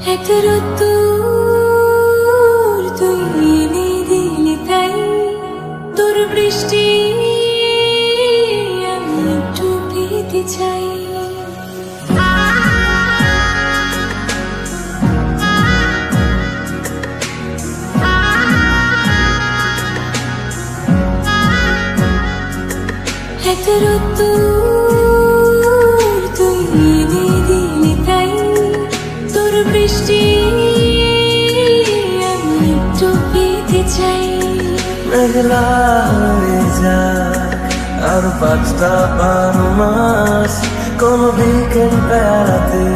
এক রোদ্দুর তুই এনে দিলি তাই, তোর বৃষ্টি আমি একটু পেতে চাই। এক রোদ্দুর তুই এনে দিলি তাই, তোর বৃষ্টি আমি একটু পেতে চাই। মেঘলা হয়ে যাক আর 5টা মাস, কোন বিকেল বেড়াতে